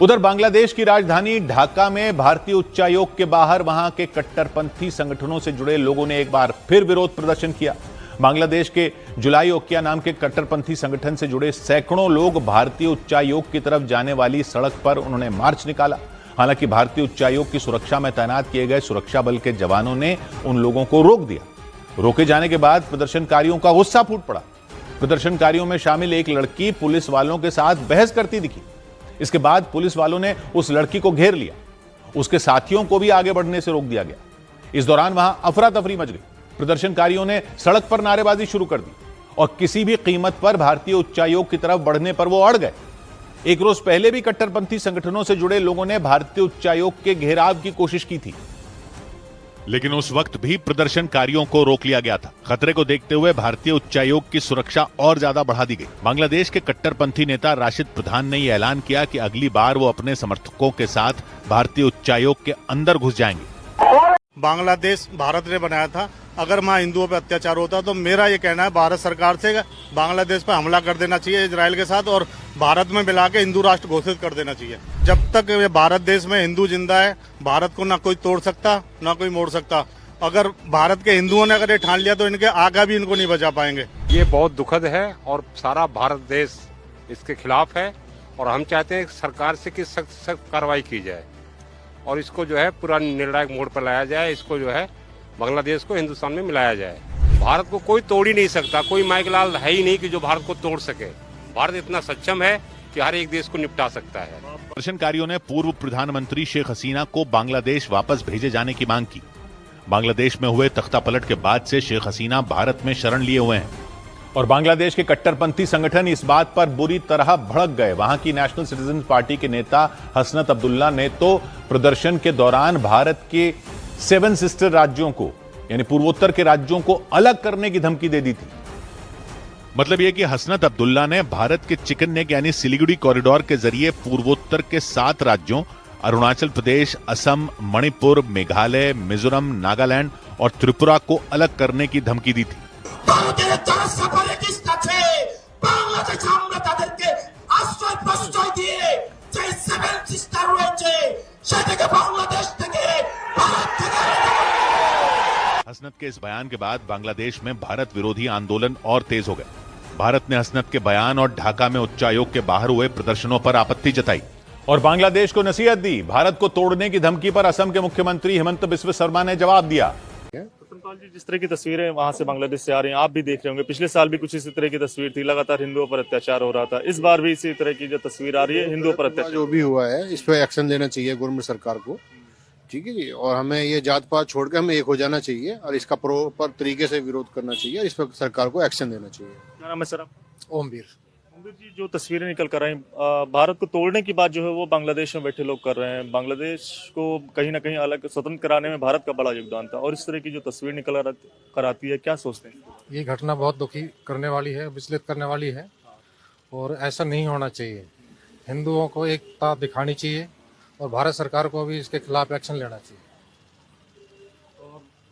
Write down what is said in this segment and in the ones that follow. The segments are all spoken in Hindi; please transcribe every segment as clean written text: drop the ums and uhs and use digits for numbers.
उधर बांग्लादेश की राजधानी ढाका में भारतीय उच्चायोग के बाहर वहां के कट्टरपंथी संगठनों से जुड़े लोगों ने एक बार फिर विरोध प्रदर्शन किया। बांग्लादेश के जुलाई ओकिया नाम के कट्टरपंथी संगठन से जुड़े सैकड़ों लोग भारतीय उच्चायोग की तरफ जाने वाली सड़क पर उन्होंने मार्च निकाला। हालांकि भारतीय उच्चायोग की सुरक्षा में तैनात किए गए सुरक्षा बल के जवानों ने उन लोगों को रोक दिया। रोके जाने के बाद प्रदर्शनकारियों का गुस्सा फूट पड़ा। प्रदर्शनकारियों में शामिल एक लड़की पुलिस वालों के साथ बहस करती दिखी। इसके बाद पुलिस वालों ने उस लड़की को घेर लिया। उसके साथियों को भी आगे बढ़ने से रोक दिया गया। इस दौरान वहां अफरा तफरी मच गई। प्रदर्शनकारियों ने सड़क पर नारेबाजी शुरू कर दी और किसी भी कीमत पर भारतीय उच्चायोग की तरफ बढ़ने पर वो अड़ गए। एक रोज पहले भी कट्टरपंथी संगठनों से जुड़े लोगों ने भारतीय उच्चायोग के घेराव की कोशिश की थी, लेकिन उस वक्त भी प्रदर्शनकारियों को रोक लिया गया था। खतरे को देखते हुए भारतीय उच्चायोग की सुरक्षा और ज्यादा बढ़ा दी गई। बांग्लादेश के कट्टरपंथी नेता राशिद प्रधान ने यह ऐलान किया कि अगली बार वो अपने समर्थकों के साथ भारतीय उच्चायोग के अंदर घुस जाएंगे। बांग्लादेश भारत ने बनाया था। अगर वहाँ हिंदुओं पे अत्याचार होता तो मेरा ये कहना है भारत सरकार से बांग्लादेश पर हमला कर देना चाहिए इजराइल के साथ और भारत में मिला के हिंदू राष्ट्र घोषित कर देना चाहिए। जब तक ये भारत देश में हिंदू जिंदा है, भारत को ना कोई तोड़ सकता ना कोई मोड़ सकता। अगर भारत के हिंदुओं ने अगर ये ठान लिया तो इनके आगे भी इनको नहीं बचा पाएंगे। ये बहुत दुखद है और सारा भारत देश इसके खिलाफ है और हम चाहते हैं सरकार से कि सख्त कार्रवाई की जाए और इसको जो है पूरा निर्णायक मोड़ पर लाया जाए। इसको जो है बांग्लादेश को हिंदुस्तान में मिलाया जाए। भारत को कोई तोड़ ही नहीं सकता। कोई माइकलाल है ही नहीं कि जो भारत को तोड़ सके। भारत इतना सक्षम है कि हर एक देश को निपटा सकता है। प्रदर्शनकारियों ने पूर्व प्रधानमंत्री शेख हसीना को बांग्लादेश वापस भेजे जाने की मांग की। बांग्लादेश में हुए तख्तापलट के बाद से शेख हसीना भारत में शरण लिए हुए हैं और बांग्लादेश के कट्टरपंथी संगठन इस बात पर बुरी तरह भड़क गए। वहां की नेशनल सिटीजन पार्टी के नेता हसनत अब्दुल्ला ने तो प्रदर्शन के दौरान भारत के 7 सिस्टर राज्यों को यानी पूर्वोत्तर के राज्यों को अलग करने की धमकी दे दी थी। मतलब यह कि हसनत अब्दुल्ला ने भारत के चिकन नेक यानी सिलीगुड़ी कॉरिडोर के जरिए पूर्वोत्तर के 7 राज्यों अरुणाचल प्रदेश, असम, मणिपुर, मेघालय, मिजोरम, नागालैंड और त्रिपुरा को अलग करने की धमकी दी थी। हसनत के इस बयान के बाद बांग्लादेश में भारत विरोधी आंदोलन और तेज हो गए। भारत ने हसनत के बयान और ढाका में उच्चायोग के बाहर हुए प्रदर्शनों पर आपत्ति जताई और बांग्लादेश को नसीहत दी। भारत को तोड़ने की धमकी पर असम के मुख्यमंत्री हिमंत बिस्वा शर्मा ने जवाब दिया। जी, जिस तरह की तस्वीरें वहां से बांग्लादेश से आ रही हैं, आप भी देख रहे होंगे। पिछले साल भी कुछ इसी तरह की तस्वीर थी। लगातार हिंदुओं पर अत्याचार हो रहा था। इस बार भी इसी तरह की जो तस्वीर आ रही है, हिंदुओं पर अत्याचार जो भी हुआ है इस पर एक्शन लेना चाहिए गवर्नमेंट सरकार को। ठीक है जी, और हमें ये जात पात छोड़कर हमें एक हो जाना चाहिए और इसका प्रॉपर तरीके से विरोध करना चाहिए और इस पर सरकार को एक्शन लेना चाहिए। क्या नाम है सर आप? ओमवीर जी, जो तस्वीरें निकल कर आई भारत को तोड़ने की बात जो है वो बांग्लादेश में बैठे लोग कर रहे हैं। बांग्लादेश को कहीं ना कहीं अलग स्वतंत्र कराने में भारत का बड़ा योगदान था और इस तरह की जो तस्वीर निकल कर आती है, क्या सोचते हैं? ये घटना बहुत दुखी करने वाली है, विचलित करने वाली है और ऐसा नहीं होना चाहिए। हिंदुओं को एकता दिखानी चाहिए और भारत सरकार को भी इसके खिलाफ एक्शन लेना चाहिए।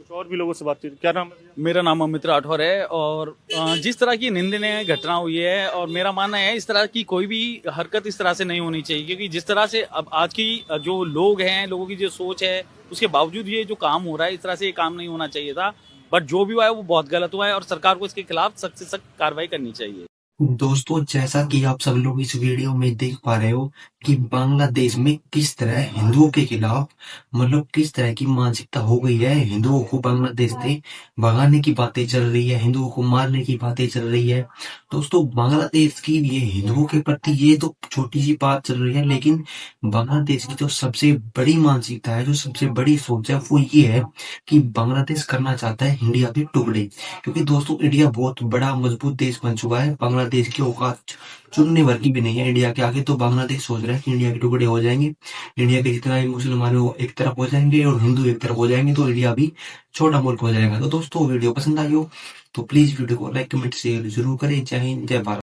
और भी लोगों से बातचीत। क्या नाम है? मेरा नाम अमित राठौर है और जिस तरह की निंदनीय घटना हुई है और मेरा मानना है इस तरह की कोई भी हरकत इस तरह से नहीं होनी चाहिए, क्योंकि जिस तरह से अब आज की जो लोग हैं, लोगों की जो सोच है, उसके बावजूद ये जो काम हो रहा है, इस तरह से ये काम नहीं होना चाहिए था। बट जो भी हुआ है वो बहुत गलत हुआ है और सरकार को इसके खिलाफ सख्त से सख्त कार्रवाई करनी चाहिए। दोस्तों, जैसा कि आप सब लोग इस वीडियो में देख पा रहे हो कि बांग्लादेश में किस तरह हिंदुओं के खिलाफ मतलब किस तरह की मानसिकता हो गई है। हिंदुओं को बांग्लादेश से भगाने की बातें चल रही है, हिंदुओं को मारने की बातें चल रही है। दोस्तों, बांग्लादेश की ये हिंदुओं के प्रति ये तो छोटी सी बात चल रही है, लेकिन बांग्लादेश की जो सबसे बड़ी मानसिकता है, जो सबसे बड़ी सोच है, वो ये है कि बांग्लादेश करना चाहता है इंडिया के टुकड़े। क्योंकि दोस्तों, इंडिया बहुत बड़ा मजबूत देश बन चुका है। बांग्लादेश की औकात चुनने भर की भी नहीं है इंडिया के आगे। तो बांग्लादेश सोच रहा है कि इंडिया के टुकड़े हो जाएंगे, इंडिया के जितना भी मुसलमान है वो एक तरफ हो जाएंगे और हिंदू एक तरफ हो जाएंगे, तो इंडिया भी छोटा मुल्क हो जाएगा। तो दोस्तों, वीडियो पसंद आई हो तो प्लीज वीडियो को लाइक, कमेंट, शेयर जरूर करें। जय हिंद, जय भारत।